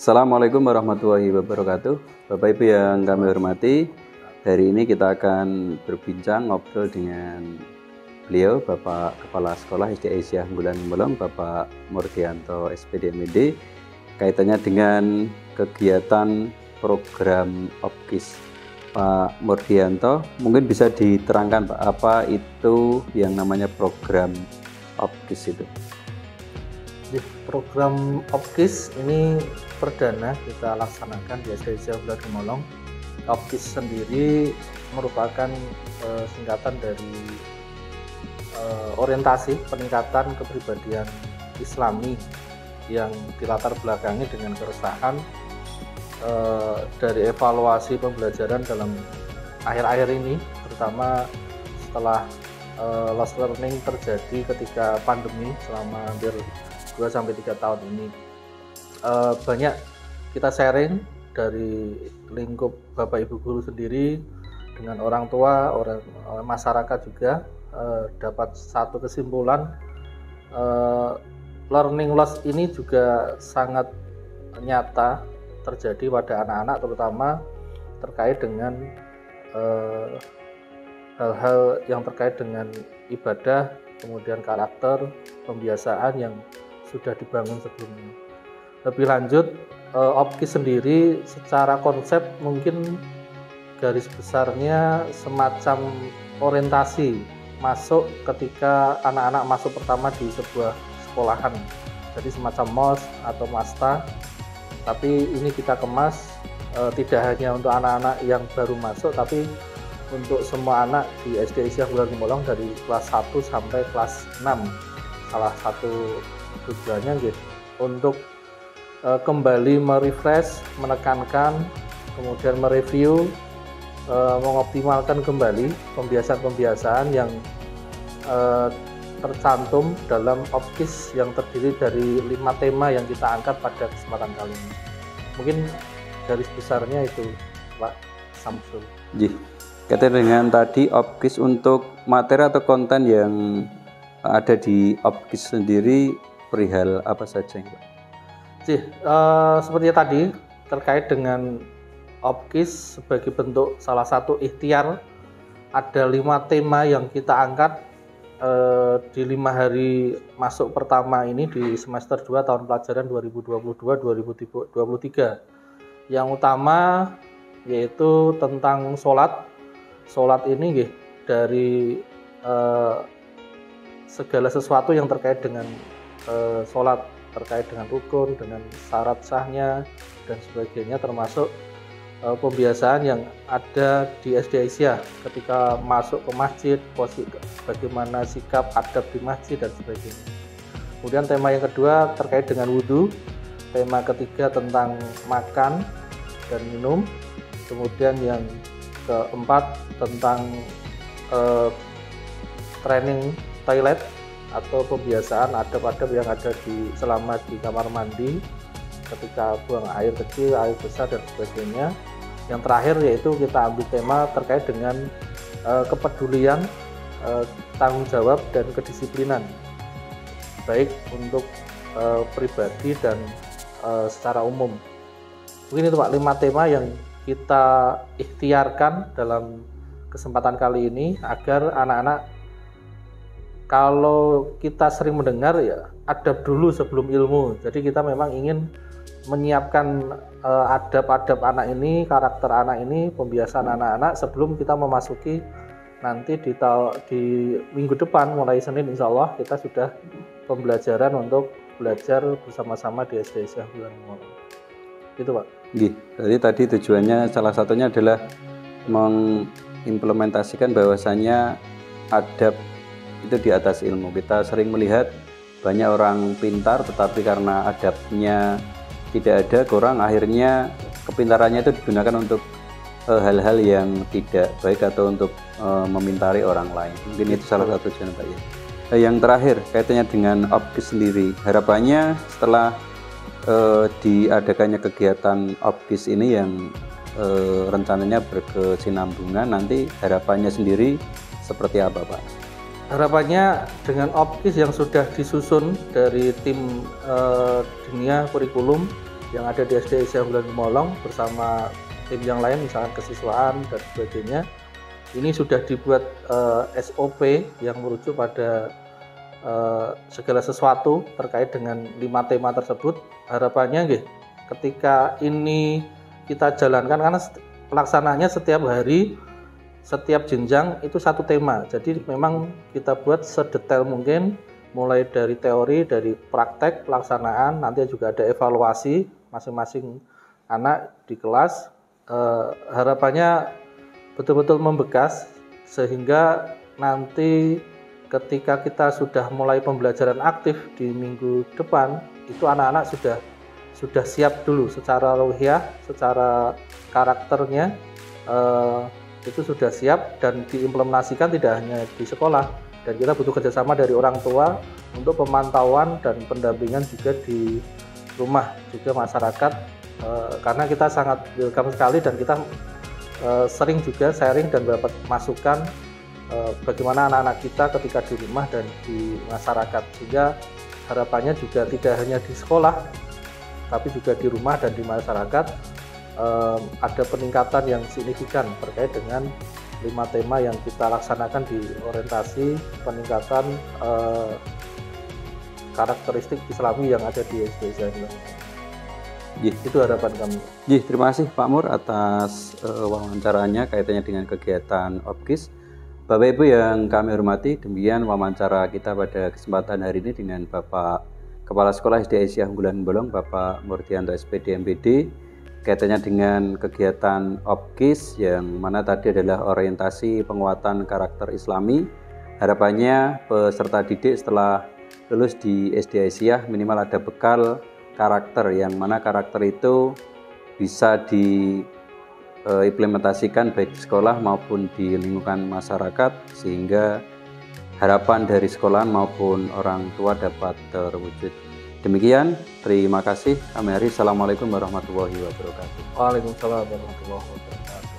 Assalamualaikum warahmatullahi wabarakatuh. Bapak Ibu yang kami hormati, hari ini kita akan berbincang ngobrol dengan beliau, Bapak Kepala Sekolah SD Aisyah Unggulan Molong, Bapak Murdianto SPD MD, kaitannya dengan kegiatan program OPKIS. Pak Murdianto, mungkin bisa diterangkan Pak, apa itu yang namanya program OPKIS itu? Program OPKIS ini perdana kita laksanakan di SD Aisyah Unggulan Molong. OPKIS sendiri merupakan singkatan dari orientasi peningkatan kepribadian Islami yang dilatar belakangi dengan keresahan dari evaluasi pembelajaran dalam akhir-akhir ini, terutama setelah lost learning terjadi ketika pandemi selama hampir 2-3 tahun ini. Banyak kita sharing dari lingkup Bapak Ibu guru sendiri dengan orang tua, masyarakat juga, dapat satu kesimpulan, learning loss ini juga sangat nyata terjadi pada anak-anak, terutama terkait dengan hal-hal yang terkait dengan ibadah, kemudian karakter, pembiasaan yang sudah dibangun sebelumnya. Lebih lanjut, OPKIS sendiri secara konsep mungkin garis besarnya semacam orientasi masuk ketika anak-anak masuk pertama di sebuah sekolahan. Jadi semacam MOS atau MASTA, tapi ini kita kemas tidak hanya untuk anak-anak yang baru masuk, tapi untuk semua anak di SD Aisyah Unggulan Molong dari kelas 1 sampai kelas 6. Salah satu tujuannya gitu, untuk kembali merefresh, menekankan, kemudian mereview, mengoptimalkan kembali pembiasaan-pembiasaan yang tercantum dalam OPKIS yang terdiri dari 5 tema yang kita angkat pada kesempatan kali ini. Mungkin garis besarnya itu, Pak Samsul. Kaitan dengan tadi OPKIS, untuk materi atau konten yang ada di OPKIS sendiri perihal apa saja, Pak? Seperti tadi terkait dengan OPKIS sebagai bentuk salah satu ikhtiar, ada 5 tema yang kita angkat di 5 hari masuk pertama ini di semester 2 tahun pelajaran 2022-2023. Yang utama yaitu tentang sholat ini dari segala sesuatu yang terkait dengan sholat, terkait dengan rukun, dengan syarat sahnya dan sebagainya, termasuk pembiasaan yang ada di SD Aisyah ketika masuk ke masjid, bagaimana sikap adab di masjid dan sebagainya. Kemudian tema yang kedua terkait dengan wudhu, tema ketiga tentang makan dan minum, kemudian yang keempat tentang training toilet atau pembiasaan adab-adab yang ada selama di kamar mandi ketika buang air kecil, air besar dan sebagainya. Yang terakhir yaitu kita ambil tema terkait dengan kepedulian, tanggung jawab dan kedisiplinan, baik untuk pribadi dan secara umum. Mungkin itu Pak 5 tema yang kita ikhtiarkan dalam kesempatan kali ini agar anak-anak, kalau kita sering mendengar ya adab dulu sebelum ilmu. Jadi kita memang ingin menyiapkan adab-adab anak ini, karakter anak ini, pembiasaan anak-anak sebelum kita memasuki nanti di minggu depan, mulai Senin insya Allah kita sudah pembelajaran untuk belajar bersama-sama di SD Aisyah Unggulan Molong. Gitu Pak. Jadi tadi tujuannya salah satunya adalah mengimplementasikan bahwasannya adab itu di atas ilmu. Kita sering melihat banyak orang pintar tetapi karena adabnya tidak ada, kurang, akhirnya kepintarannya itu digunakan untuk hal-hal yang tidak baik atau untuk memintari orang lain. Mungkin itu salah satu tujuan Pak ya. Yang terakhir kaitannya dengan OPKIS sendiri, harapannya setelah diadakannya kegiatan OPKIS ini yang rencananya berkesinambungan, nanti harapannya sendiri seperti apa Pak? Harapannya dengan OPKIS yang sudah disusun dari tim dunia kurikulum yang ada di SD Asia Unggulan Gemolong bersama tim yang lain, misalkan kesiswaan dan sebagainya. Ini sudah dibuat SOP yang merujuk pada segala sesuatu terkait dengan 5 tema tersebut. Harapannya nggih, ketika ini kita jalankan, karena pelaksanaannya setiap hari, setiap jenjang itu satu tema. Jadi memang kita buat sedetail mungkin, mulai dari teori, dari praktek, pelaksanaan, nanti juga ada evaluasi masing-masing anak di kelas. Harapannya betul-betul membekas, sehingga nanti ketika kita sudah mulai pembelajaran aktif di minggu depan, itu anak-anak sudah siap dulu secara ruhiyah, secara karakternya, itu sudah siap dan diimplementasikan tidak hanya di sekolah, dan kita butuh kerjasama dari orang tua untuk pemantauan dan pendampingan juga di rumah, juga masyarakat, karena kita sangat welcome sekali dan kita sering juga sharing dan dapat masukan bagaimana anak-anak kita ketika di rumah dan di masyarakat, sehingga harapannya juga tidak hanya di sekolah tapi juga di rumah dan di masyarakat ada peningkatan yang signifikan terkait dengan 5 tema yang kita laksanakan di orientasi peningkatan karakteristik Islami yang ada di SD Asia Unggulan. Itu harapan kami. Terima kasih Pak Mur atas wawancaranya kaitannya dengan kegiatan OPKIS. Bapak Ibu yang kami hormati, demikian wawancara kita pada kesempatan hari ini dengan Bapak Kepala Sekolah SD Asia Unggulan Gemolong, Bapak Murdianto SPD MPD, kaitannya dengan kegiatan OPKIS yang mana tadi adalah orientasi penguatan karakter Islami. Harapannya peserta didik setelah lulus di SD Asia minimal ada bekal karakter, yang mana karakter itu bisa diimplementasikan baik di sekolah maupun di lingkungan masyarakat, sehingga harapan dari sekolah maupun orang tua dapat terwujud. Demikian, terima kasih. Kami akhiri. Assalamualaikum warahmatullahi wabarakatuh. Waalaikumsalam warahmatullahi wabarakatuh.